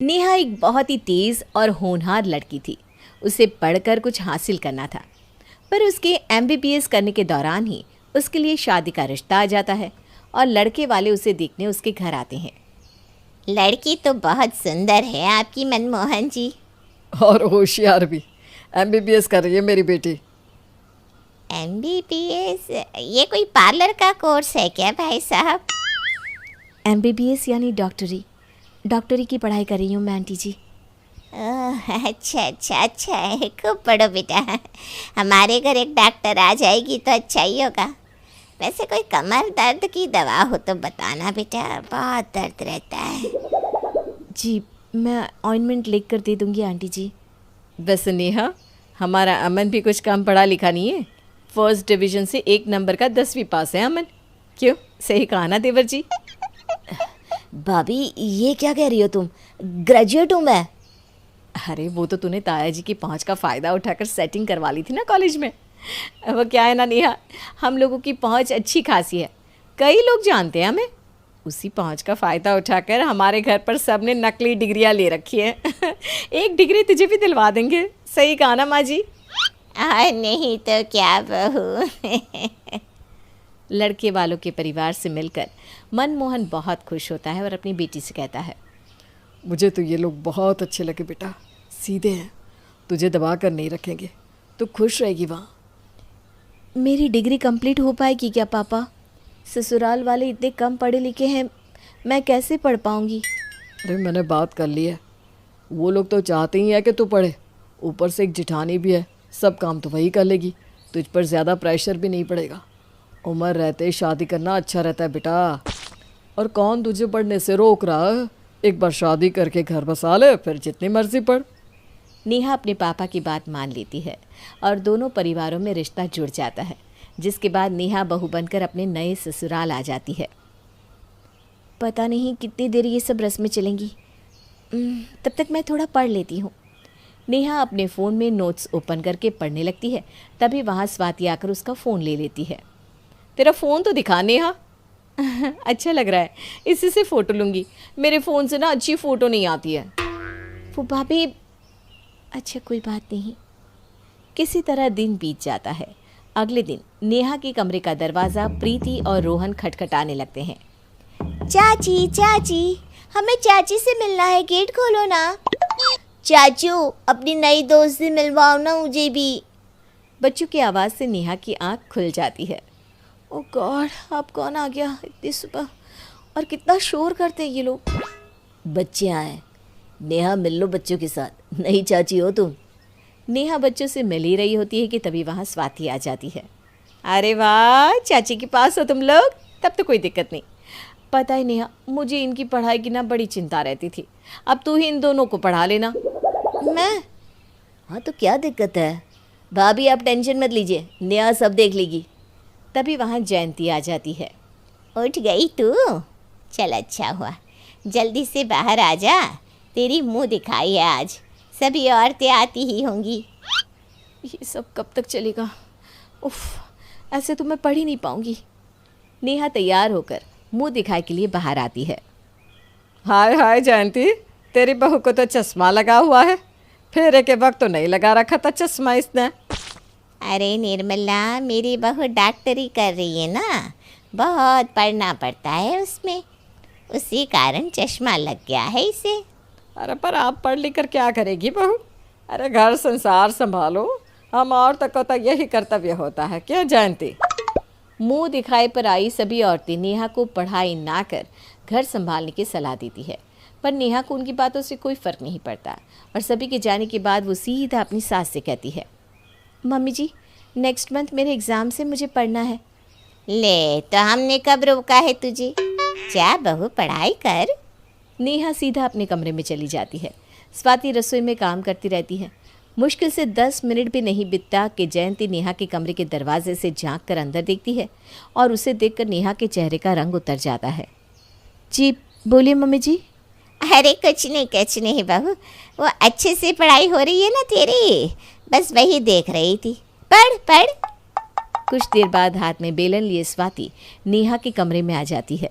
नेहा एक बहुत ही तेज़ और होनहार लड़की थी। उसे पढ़कर कुछ हासिल करना था, पर उसके एमबीबीएस करने के दौरान ही उसके लिए शादी का रिश्ता आ जाता है और लड़के वाले उसे देखने उसके घर आते हैं। लड़की तो बहुत सुंदर है आपकी मनमोहन जी। और होशियार भी। एमबीबीएस कर रही है मेरी बेटी। एमबीबीएस? ये कोई पार्लर का कोर्स है क्या भाई साहब? एमबीबीएस यानी डॉक्टरी की पढ़ाई कर रही हूँ मैं आंटी जी। अच्छा है, खूब पढ़ो बेटा। हमारे घर एक डॉक्टर आ जाएगी तो अच्छा ही होगा। वैसे कोई कमर दर्द की दवा हो तो बताना बेटा, बहुत दर्द रहता है। जी, मैं ऑइंटमेंट लिख कर दे दूँगी आंटी जी। वैसे नेहा, हमारा अमन भी कुछ कम पढ़ा लिखा नहीं है। फर्स्ट डिवीज़न से 1 नंबर का 10वीं पास है अमन। क्यों, सही कहा ना देवर जी? भाभी, ये क्या कह रही हो तुम? ग्रेजुएट हूँ मैं। अरे वो तो तूने ताया जी की पहुंच का फ़ायदा उठाकर सेटिंग करवा ली थी ना कॉलेज में। वो क्या है ना नेहा, हम लोगों की पहुंच अच्छी खासी है, कई लोग जानते हैं हमें। उसी पहुंच का फ़ायदा उठाकर हमारे घर पर सब ने नकली डिग्रियां ले रखी हैं। एक डिग्री तुझे भी दिलवा देंगे। सही कहा ना माँ जी? नहीं तो क्या बहू। लड़के वालों के परिवार से मिलकर मनमोहन बहुत खुश होता है और अपनी बेटी से कहता है, मुझे तो ये लोग बहुत अच्छे लगे बेटा, सीधे हैं, तुझे दबा कर नहीं रखेंगे, तू खुश रहेगी वहाँ। मेरी डिग्री कंप्लीट हो पाएगी क्या पापा? ससुराल वाले इतने कम पढ़े लिखे हैं, मैं कैसे पढ़ पाऊँगी? अरे मैंने बात कर ली है, वो लोग तो चाहते ही है कि तू पढ़े। ऊपर से एक जिठानी भी है, सब काम तो वही कर लेगी, तुझ पर ज़्यादा प्रेशर भी नहीं पड़ेगा। उम्र रहते शादी करना अच्छा रहता है बेटा। और कौन तुझे पढ़ने से रोक रहा है? एक बार शादी करके घर बसा ले, फिर जितनी मर्जी पढ़। नेहा अपने पापा की बात मान लेती है और दोनों परिवारों में रिश्ता जुड़ जाता है, जिसके बाद नेहा बहू बनकर अपने नए ससुराल आ जाती है। पता नहीं कितनी देर ये सब रस्में चलेंगी। तब तक मैं थोड़ा पढ़ लेती हूँ। नेहा अपने फ़ोन में नोट्स ओपन करके पढ़ने लगती है। तभी वहाँ स्वाति आकर उसका फ़ोन ले लेती है। तेरा फ़ोन तो दिखा नेहा। अच्छा लग रहा है, इसी से फ़ोटो लूँगी। मेरे फ़ोन से ना अच्छी फ़ोटो नहीं आती है। वो भाभी, अच्छा कोई बात नहीं। किसी तरह दिन बीत जाता है। अगले दिन नेहा के कमरे का दरवाज़ा प्रीति और रोहन खटखटाने लगते हैं। चाची, हमें चाची से मिलना है, गेट खोलो ना। चाचू, अपनी नई दोस्त से मिलवाओ ना मुझे भी। बच्चों की आवाज़ से नेहा की आंख खुल जाती है। ओ गॉड, अब कौन आ गया इतनी सुबह? और कितना शोर करते हैं ये लोग। बच्चे आए, नेहा मिल लो बच्चों के साथ, नई चाची हो तुम। नेहा बच्चों से मिल ही रही होती है कि तभी वहाँ स्वाति आ जाती है। अरे वाह, चाची के पास हो तुम लोग, तब तो कोई दिक्कत नहीं। पता है नेहा, मुझे इनकी पढ़ाई की ना बड़ी चिंता रहती थी। अब तू ही इन दोनों को पढ़ा लेना। मैं? हाँ तो क्या दिक्कत है भाभी, आप टेंशन मत लीजिए, नेहा सब देख लेगी। तभी वहाँ जयंती आ जाती है। उठ गई तू? चल अच्छा हुआ, जल्दी से बाहर आ जा, तेरी मुंह दिखाई है आज। सभी औरतें आती ही होंगी। ये सब कब तक चलेगा? उफ, ऐसे तो मैं पढ़ ही नहीं पाऊंगी। नेहा तैयार होकर मुंह दिखाई के लिए बाहर आती है। हाय हाय जयंती, तेरी बहू को तो चश्मा लगा हुआ है, फेरे के वक्त तो नहीं लगा रखा था चश्मा इसने। अरे निर्मला, मेरी बहू डॉक्टरी कर रही है ना, बहुत पढ़ना पड़ता है उसमें, उसी कारण चश्मा लग गया है इसे। अरे पर आप पढ़ लिख कर क्या करेगी बहू? अरे घर संसार संभालो, हम औरतों को तो यही कर्तव्य होता है, क्या जयंती? मुंह दिखाए पर आई सभी औरतें नेहा को पढ़ाई ना कर घर संभालने की सलाह देती है, पर नेहा को उनकी बातों से कोई फ़र्क नहीं पड़ता और सभी के जाने के बाद वो सीधा अपनी सास से कहती है, मम्मी जी, नेक्स्ट मंथ मेरे एग्ज़ाम से मुझे पढ़ना है। ले, तो हमने कब रोका है तुझे? जा बहू, पढ़ाई कर। नेहा सीधा अपने कमरे में चली जाती है। स्वाति रसोई में काम करती रहती है। मुश्किल से 10 मिनट भी नहीं बीतता कि जयंती नेहा के कमरे के दरवाजे से झांक कर अंदर देखती है और उसे देखकर नेहा के चेहरे का रंग उतर जाता है। जी बोलिए मम्मी जी। अरे कुछ नहीं बहू, वो अच्छे से पढ़ाई हो रही है ना तेरी, बस वही देख रही थी। पढ़। कुछ देर बाद हाथ में बेलन लिए स्वाति नेहा के कमरे में आ जाती है।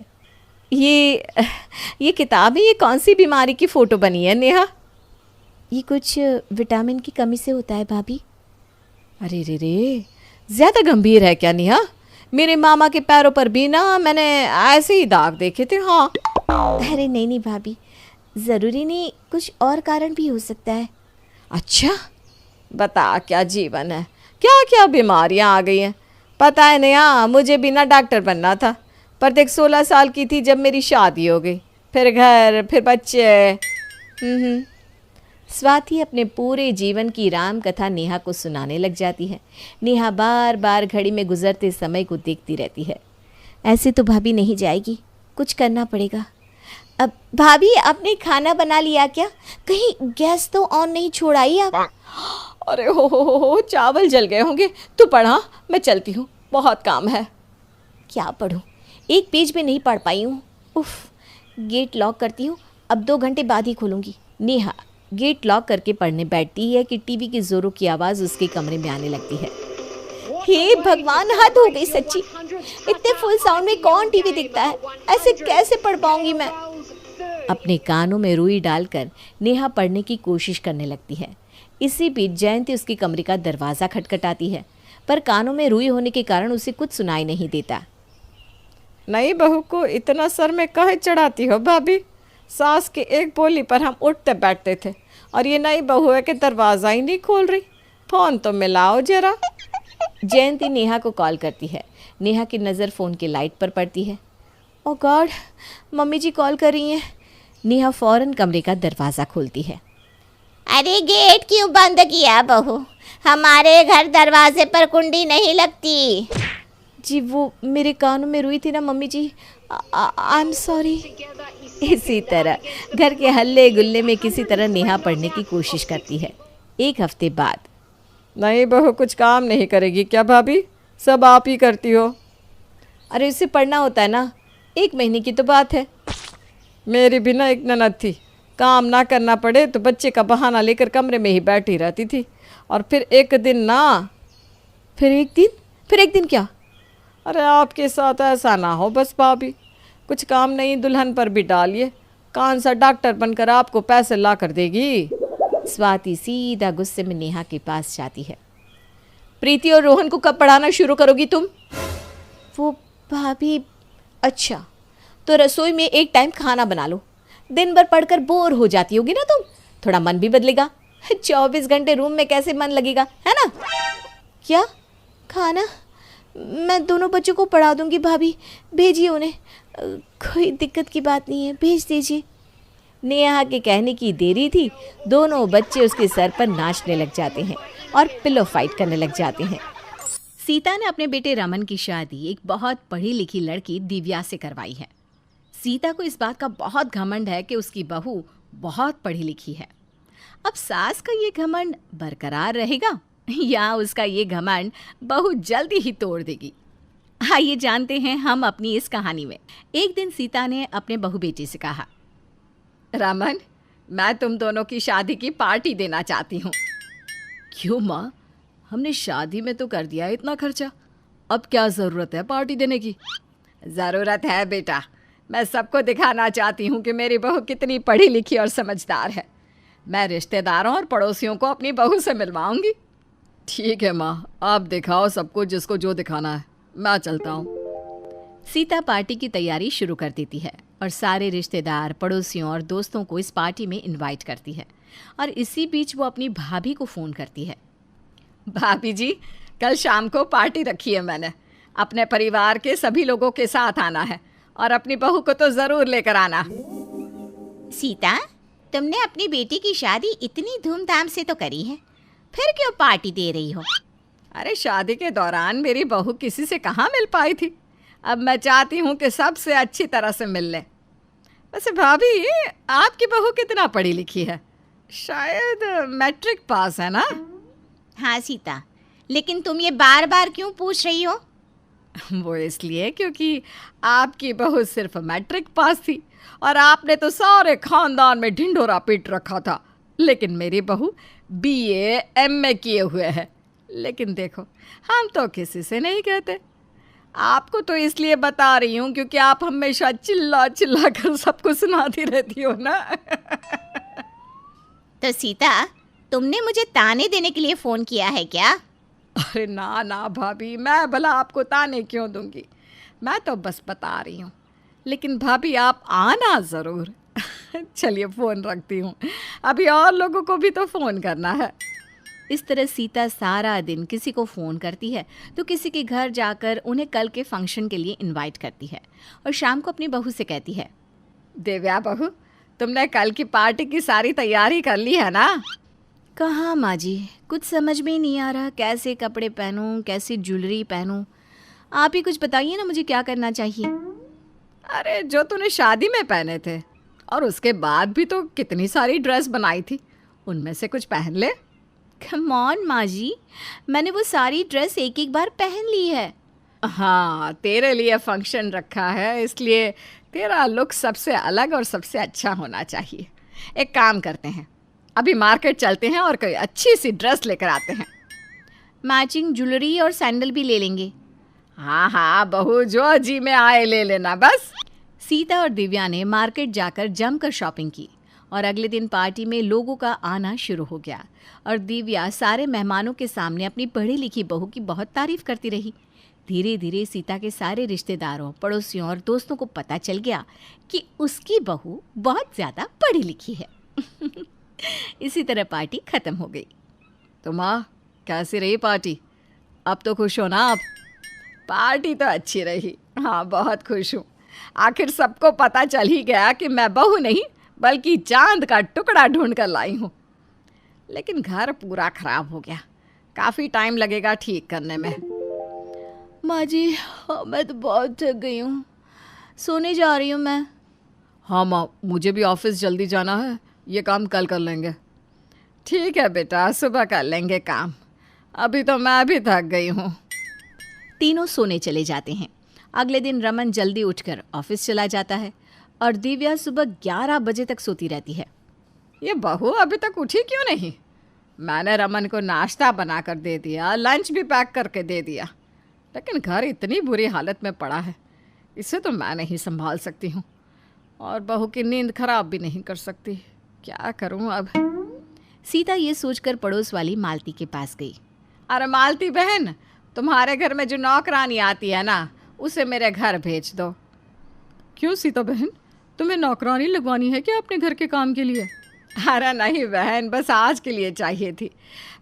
ये किताब है, ये कौन सी बीमारी की फ़ोटो बनी है नेहा? ये कुछ विटामिन की कमी से होता है भाभी। अरे रे, ज़्यादा गंभीर है क्या नेहा? मेरे मामा के पैरों पर भी ना मैंने ऐसे ही दाग देखे थे। हाँ। अरे नहीं नहीं भाभी, ज़रूरी नहीं, कुछ और कारण भी हो सकता है। अच्छा, बता क्या जीवन है, क्या क्या बीमारियां आ गई हैं। पता है नेहा, मुझे भी ना डॉक्टर बनना था, पर देख 16 साल की थी जब मेरी शादी हो गई, फिर घर, फिर बच्चे। स्वाति अपने पूरे जीवन की राम कथा नेहा को सुनाने लग जाती है। नेहा बार बार घड़ी में गुजरते समय को देखती रहती है। ऐसे तो भाभी नहीं जाएगी, कुछ करना पड़ेगा। अब भाभी, आपने खाना बना लिया क्या? कहीं गैस तो ऑन नहीं छोड़ाई आप? अरे हो, चावल जल गए होंगे। तू पढ़ा, मैं चलती हूँ, बहुत काम है। क्या पढूं, एक पेज भी नहीं पढ़ पाई हूँ। उफ, गेट लॉक करती हूँ, अब 2 घंटे बाद ही खोलूँगी। नेहा गेट लॉक करके पढ़ने बैठती है कि टीवी की जोरों की आवाज़ उसके कमरे में आने लगती है। हे भगवान, हद हो गई सच्ची। इतने फुल साउंड में कौन टीवी देखता है? ऐसे कैसे पढ़ पाऊंगी मैं? अपने कानों में रुई डालकर नेहा पढ़ने की कोशिश करने लगती है। इसी बीच जयंती उसके कमरे का दरवाज़ा खटखटाती है, पर कानों में रुई होने के कारण उसे कुछ सुनाई नहीं देता। नई बहू को इतना सर में काहे चढ़ाती हो भाभी? सास की एक बोली पर हम उठते बैठते थे, और ये नई बहू है कि दरवाज़ा ही नहीं खोल रही। फ़ोन तो मिलाओ जरा। जयंती नेहा को कॉल करती है। नेहा की नज़र फ़ोन की लाइट पर पड़ती है। ओ गॉड, मम्मी जी कॉल कर रही हैं। नेहा फ़ौरन कमरे का दरवाज़ा खोलती है। अरे गेट क्यों बंद किया बहू? हमारे घर दरवाजे पर कुंडी नहीं लगती। जी वो मेरे कानों में रुई थी ना mummy ji, I am sorry. इसी तरह घर के हल्ले गुल्ले में किसी तरह नेहा पढ़ने की कोशिश करती है। 1 हफ्ते बाद। नई बहू कुछ काम नहीं करेगी क्या भाभी? सब आप ही करती हो। अरे उसे पढ़ना होता है ना, 1 महीने की तो बात है। मेरी भी ना एक ननद थी, काम ना करना पड़े तो बच्चे का बहाना लेकर कमरे में ही बैठी रहती थी। और फिर एक दिन क्या? अरे आपके साथ ऐसा ना हो बस भाभी। कुछ काम नहीं दुल्हन पर भी डालिए, कौन सा डॉक्टर बनकर आपको पैसे ला कर देगी। स्वाति सीधा गुस्से में नेहा के पास जाती है। प्रीति और रोहन को कब पढ़ाना शुरू करोगी तुम? वो भाभी, अच्छा तो रसोई में एक टाइम खाना बना लो। दिन भर पढ़कर बोर हो जाती होगी ना तुम, थोड़ा मन भी बदलेगा। 24 घंटे रूम में कैसे मन लगेगा, है ना? क्या खाना? मैं दोनों बच्चों को पढ़ा दूंगी भाभी, भेजिए उन्हें, कोई दिक्कत की बात नहीं है, भेज दीजिए। नेहा के कहने की देरी थी, दोनों बच्चे उसके सर पर नाचने लग जाते हैं और पिलो फाइट करने लग जाते हैं। सीता ने अपने बेटे रमन की शादी एक बहुत पढ़ी लिखी लड़की दिव्या से करवाई है। सीता को इस बात का बहुत घमंड है कि उसकी बहू बहुत पढ़ी लिखी है। अब सास का ये घमंड बरकरार रहेगा या उसका ये घमंड बहू जल्दी ही तोड़ देगी? आइए जानते हैं हम अपनी इस कहानी में। एक दिन सीता ने अपने बहू बेटे से कहा, रमन, मैं तुम दोनों की शादी की पार्टी देना चाहती हूँ। क्यों माँ, हमने शादी में तो कर दिया इतना खर्चा, अब क्या ज़रूरत है पार्टी देने की? ज़रूरत है बेटा, मैं सबको दिखाना चाहती हूँ कि मेरी बहू कितनी पढ़ी लिखी और समझदार है। मैं रिश्तेदारों और पड़ोसियों को अपनी बहू से मिलवाऊंगी। ठीक है माँ, आप दिखाओ सबको जिसको जो दिखाना है, मैं चलता हूँ। सीता पार्टी की तैयारी शुरू कर देती है और सारे रिश्तेदार, पड़ोसियों और दोस्तों को इस पार्टी में इनवाइट करती है। और इसी बीच वो अपनी भाभी को फ़ोन करती है। भाभी जी, कल शाम को पार्टी रखी है मैंने, अपने परिवार के सभी लोगों के साथ आना है और अपनी बहू को तो ज़रूर लेकर आना। सीता, तुमने अपनी बेटी की शादी इतनी धूमधाम से तो करी है, फिर क्यों पार्टी दे रही हो? अरे शादी के दौरान मेरी बहू किसी से कहाँ मिल पाई थी, अब मैं चाहती हूँ कि सबसे अच्छी तरह से मिल ले। वैसे भाभी, आपकी बहू कितना पढ़ी लिखी है? शायद मैट्रिक पास है ना? हाँ सीता, लेकिन तुम ये बार बार क्यों पूछ रही हो? वो इसलिए क्योंकि आपकी बहू सिर्फ मैट्रिक पास थी और आपने तो सारे खानदान में ढिंढोरा पीट रखा था, लेकिन मेरी बहू BA MA किए हुए है। लेकिन देखो, हम तो किसी से नहीं कहते। आपको तो इसलिए बता रही हूँ क्योंकि आप हमेशा चिल्ला चिल्ला कर सबको सुनाती रहती हो ना। तो सीता, तुमने मुझे ताने देने के लिए फ़ोन किया है क्या? अरे ना ना भाभी, मैं भला आपको ताने क्यों दूंगी, मैं तो बस बता रही हूँ। लेकिन भाभी आप आना ज़रूर। चलिए फ़ोन रखती हूँ, अभी और लोगों को भी तो फ़ोन करना है। इस तरह सीता सारा दिन किसी को फ़ोन करती है तो किसी के घर जाकर उन्हें कल के फंक्शन के लिए इनवाइट करती है और शाम को अपनी बहू से कहती है, दिव्या बहू, तुमने कल की पार्टी की सारी तैयारी कर ली है ना? कहाँ माँ जी, कुछ समझ में ही नहीं आ रहा कैसे कपड़े पहनूं, कैसी ज्वेलरी पहनूं। आप ही कुछ बताइए ना मुझे क्या करना चाहिए। अरे जो तूने शादी में पहने थे और उसके बाद भी तो कितनी सारी ड्रेस बनाई थी, उनमें से कुछ पहन ले। कम ऑन माँ जी, मैंने वो सारी ड्रेस एक एक बार पहन ली है। हाँ, तेरे लिए फंक्शन रखा है इसलिए तेरा लुक सबसे अलग और सबसे अच्छा होना चाहिए। एक काम करते हैं, अभी मार्केट चलते हैं और कोई अच्छी सी ड्रेस लेकर आते हैं। मैचिंग ज्वेलरी और सैंडल भी ले लेंगे। हाँ हाँ बहू, जो जी में आए ले लेना बस। सीता और दिव्या ने मार्केट जाकर जमकर शॉपिंग की और अगले दिन पार्टी में लोगों का आना शुरू हो गया और दिव्या सारे मेहमानों के सामने अपनी पढ़ी लिखी बहू की बहुत तारीफ करती रही। धीरे धीरे सीता के सारे रिश्तेदारों, पड़ोसियों और दोस्तों को पता चल गया कि उसकी बहू बहुत ज़्यादा पढ़ी लिखी है। इसी तरह पार्टी ख़त्म हो गई। तो माँ, कैसी रही पार्टी? अब तो खुश हो ना आप? पार्टी तो अच्छी रही, हाँ बहुत खुश हूँ। आखिर सबको पता चल ही गया कि मैं बहू नहीं बल्कि चांद का टुकड़ा ढूंढ कर लाई हूँ। लेकिन घर पूरा खराब हो गया, काफ़ी टाइम लगेगा ठीक करने में। माँ जी, मैं तो बहुत थक गई हूँ, सोने जा रही हूँ मैं। हाँ माँ, मुझे भी ऑफिस जल्दी जाना है, ये काम कल कर लेंगे। ठीक है बेटा, सुबह कर लेंगे काम, अभी तो मैं भी थक गई हूँ। तीनों सोने चले जाते हैं। अगले दिन रमन जल्दी उठकर ऑफिस चला जाता है और दिव्या सुबह 11 बजे तक सोती रहती है। ये बहू अभी तक उठी क्यों नहीं? मैंने रमन को नाश्ता बना कर दे दिया, लंच भी पैक करके दे दिया, लेकिन घर इतनी बुरी हालत में पड़ा है, इसे तो मैं नहीं संभाल सकती हूँ और बहू की नींद खराब भी नहीं कर सकती। क्या करूँ अब? सीता ये सोचकर पड़ोस वाली मालती के पास गई। अरे मालती बहन, तुम्हारे घर में जो नौकरानी आती है ना, उसे मेरे घर भेज दो। क्यों सीता बहन, तुम्हें नौकरानी लगवानी है क्या अपने घर के काम के लिए? अरे नहीं बहन, बस आज के लिए चाहिए थी।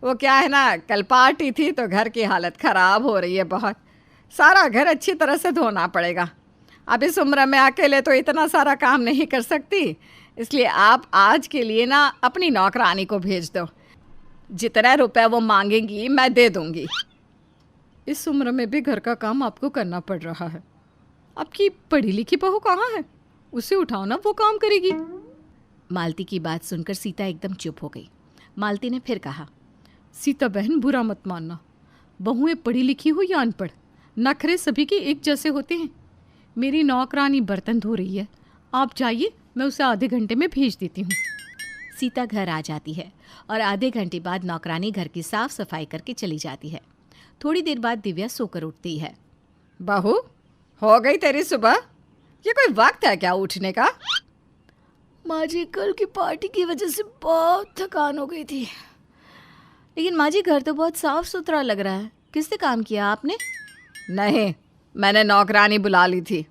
वो क्या है ना, कल पार्टी थी तो घर की हालत ख़राब हो रही है बहुत, सारा घर अच्छी तरह से धोना पड़ेगा। अब इस उम्र में अकेले तो इतना सारा काम नहीं कर सकती, इसलिए आप आज के लिए ना अपनी नौकरानी को भेज दो। जितने रुपए वो मांगेंगी मैं दे दूंगी। इस उम्र में भी घर का काम आपको करना पड़ रहा है? आपकी पढ़ी लिखी बहू कहाँ है? उसे उठाओ ना, वो काम करेगी। मालती की बात सुनकर सीता एकदम चुप हो गई। मालती ने फिर कहा, सीता बहन बुरा मत मानना, बहुएं पढ़ी लिखी हो या अनपढ़, नखरे सभी के एक जैसे होते हैं। मेरी नौकरानी बर्तन धो रही है, आप जाइए, मैं उसे आधे घंटे में भेज देती हूँ। सीता घर आ जाती है और आधे घंटे बाद नौकरानी घर की साफ सफाई करके चली जाती है। थोड़ी देर बाद दिव्या सोकर उठती है। बहू, हो गई तेरी सुबह? ये कोई वक्त है क्या उठने का? माँ जी, कल की पार्टी की वजह से बहुत थकान हो गई थी। लेकिन माँ जी, घर तो बहुत साफ सुथरा लग रहा है, किससे काम किया आपने? नहीं, मैंने नौकरानी बुला ली थी।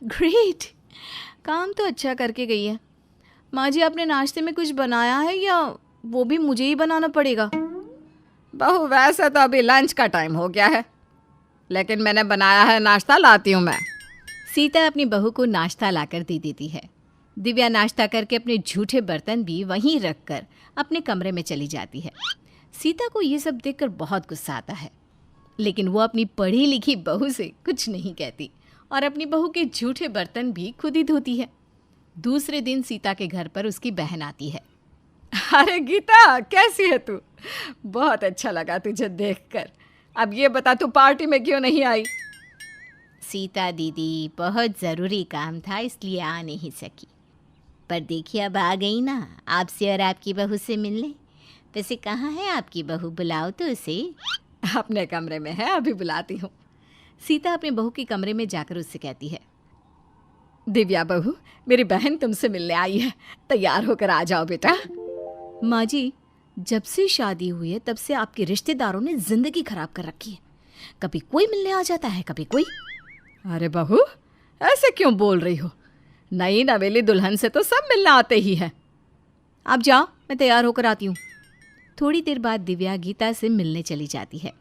ग्रेट, काम तो अच्छा करके गई है। माँ जी, आपने नाश्ते में कुछ बनाया है या वो भी मुझे ही बनाना पड़ेगा? बहू, वैसे तो अभी लंच का टाइम हो गया है, लेकिन मैंने बनाया है नाश्ता, लाती हूँ मैं। सीता अपनी बहू को नाश्ता लाकर दे देती है। दिव्या नाश्ता करके अपने झूठे बर्तन भी वहीं रखकर अपने कमरे में चली जाती है। सीता को ये सब देखकर बहुत गुस्सा आता है, लेकिन वो अपनी पढ़ी लिखी बहू से कुछ नहीं कहती और अपनी बहू के झूठे बर्तन भी खुद ही धोती है। दूसरे दिन सीता के घर पर उसकी बहन आती है। अरे गीता, कैसी है तू? बहुत अच्छा लगा तुझे देखकर। अब ये बता, तू पार्टी में क्यों नहीं आई? सीता दीदी, बहुत ज़रूरी काम था इसलिए आ नहीं सकी, पर देखिए अब आ गई ना आपसे और आपकी बहू से मिलने। वैसे कहाँ है आपकी बहू, बुलाओ तो उसे। अपने कमरे में है, अभी बुलाती हूँ। सीता अपने बहू के कमरे में जाकर उससे कहती है, दिव्या बहू, मेरी बहन तुमसे मिलने आई है, तैयार होकर आ जाओ बेटा। माँ जी, जब से शादी हुई है तब से आपके रिश्तेदारों ने जिंदगी खराब कर रखी है। कभी कोई मिलने आ जाता है, कभी कोई। अरे बहू, ऐसे क्यों बोल रही हो? नई नवेली दुल्हन से तो सब मिलने आते ही है। आप जाओ, मैं तैयार होकर आती हूँ। थोड़ी देर बाद दिव्या गीता से मिलने चली जाती है।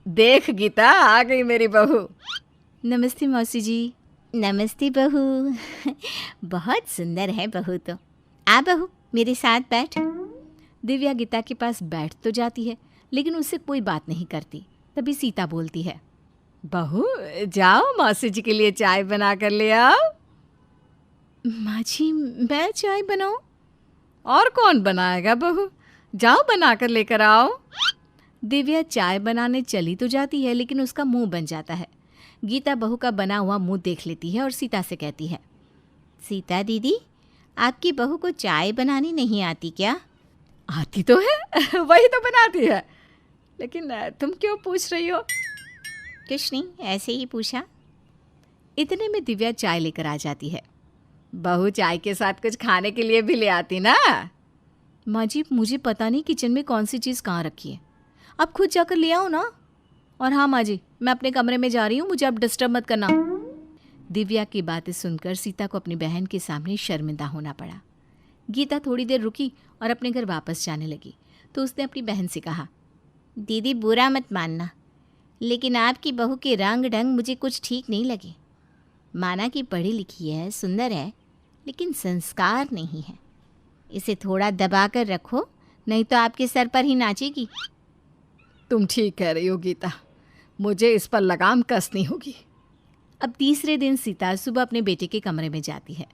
देख गीता, आ गई मेरी बहू। नमस्ते मौसी जी। नमस्ते बहू। बहुत सुंदर है बहू तो। आ बहू, मेरे साथ बैठ। दिव्या गीता के पास बैठ तो जाती है, लेकिन उससे कोई बात नहीं करती। तभी सीता बोलती है, बहू जाओ, मौसी जी के लिए चाय बना कर ले आओ। माँ जी, मैं चाय बनाऊँ? और कौन बनाएगा बहू, जाओ बना कर लेकर आओ। दिव्या चाय बनाने चली तो जाती है, लेकिन उसका मुंह बन जाता है। गीता बहू का बना हुआ मुंह देख लेती है और सीता से कहती है, सीता दीदी, आपकी बहू को चाय बनानी नहीं आती क्या? आती तो है, वही तो बनाती है। लेकिन तुम क्यों पूछ रही हो? कुछ नहीं, ऐसे ही पूछा। इतने में दिव्या चाय लेकर आ जाती है। बहू चाय के साथ कुछ खाने के लिए भी ले आती ना। माँ जी, मुझे पता नहीं किचन में कौन सी चीज़ कहाँ रखी है, आप खुद जाकर ले आओ ना। और हाँ माँ जी, मैं अपने कमरे में जा रही हूँ, मुझे आप डिस्टर्ब मत करना। दिव्या की बातें सुनकर सीता को अपनी बहन के सामने शर्मिंदा होना पड़ा। गीता थोड़ी देर रुकी और अपने घर वापस जाने लगी तो उसने अपनी बहन से कहा, दीदी बुरा मत मानना, लेकिन आपकी बहू के रंग ढंग मुझे कुछ ठीक नहीं लगे। माना कि पढ़ी लिखी है, सुंदर है, लेकिन संस्कार नहीं है। इसे थोड़ा दबा कर रखो, नहीं तो आपके सर पर ही नाचेगी। तुम ठीक कह रही हो गीता, मुझे इस पर लगाम कसनी होगी। अब तीसरे दिन सीता सुबह अपने बेटे के कमरे में जाती है।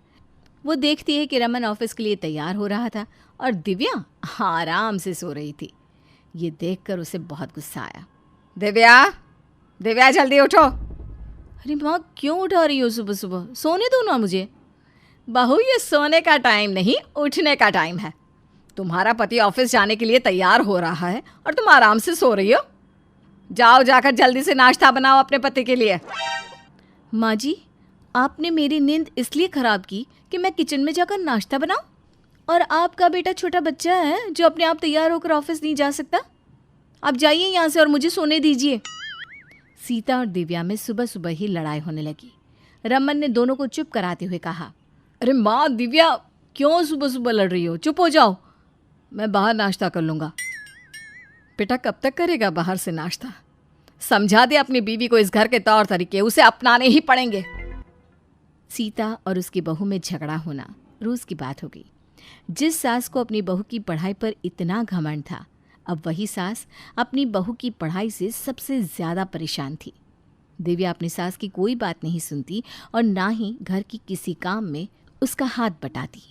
वो देखती है कि रमन ऑफिस के लिए तैयार हो रहा था और दिव्या आराम से सो रही थी। ये देखकर उसे बहुत गुस्सा आया। दिव्या, दिव्या जल्दी उठो। अरे माँ, क्यों उठा रही हो सुबह सुबह? सोने दो ना मुझे। बहू, ये सोने का टाइम नहीं, उठने का टाइम है। तुम्हारा पति ऑफिस जाने के लिए तैयार हो रहा है और तुम आराम से सो रही हो। जाओ, जाकर जल्दी से नाश्ता बनाओ अपने पति के लिए। माँ जी, आपने मेरी नींद इसलिए ख़राब की कि मैं किचन में जाकर नाश्ता बनाऊं? और आपका बेटा छोटा बच्चा है जो अपने आप तैयार होकर ऑफिस नहीं जा सकता। आप जाइए यहाँ से और मुझे सोने दीजिए। सीता और दिव्या में सुबह सुबह ही लड़ाई होने लगी। रमन ने दोनों को चुप कराते हुए कहा, अरे माँ दिव्या, क्यों सुबह सुबह लड़ रही हो? चुप हो जाओ, मैं बाहर नाश्ता कर लूँगा। बेटा, कब तक करेगा बाहर से नाश्ता? समझा दे अपनी बीवी को इस घर के तौर तरीके, उसे अपनाने ही पड़ेंगे। सीता और उसकी बहू में झगड़ा होना रोज़ की बात हो गई। जिस सास को अपनी बहू की पढ़ाई पर इतना घमंड था, अब वही सास अपनी बहू की पढ़ाई से सबसे ज़्यादा परेशान थी। दिव्या अपनी सास की कोई बात नहीं सुनती और ना ही घर की किसी काम में उसका हाथ बटाती।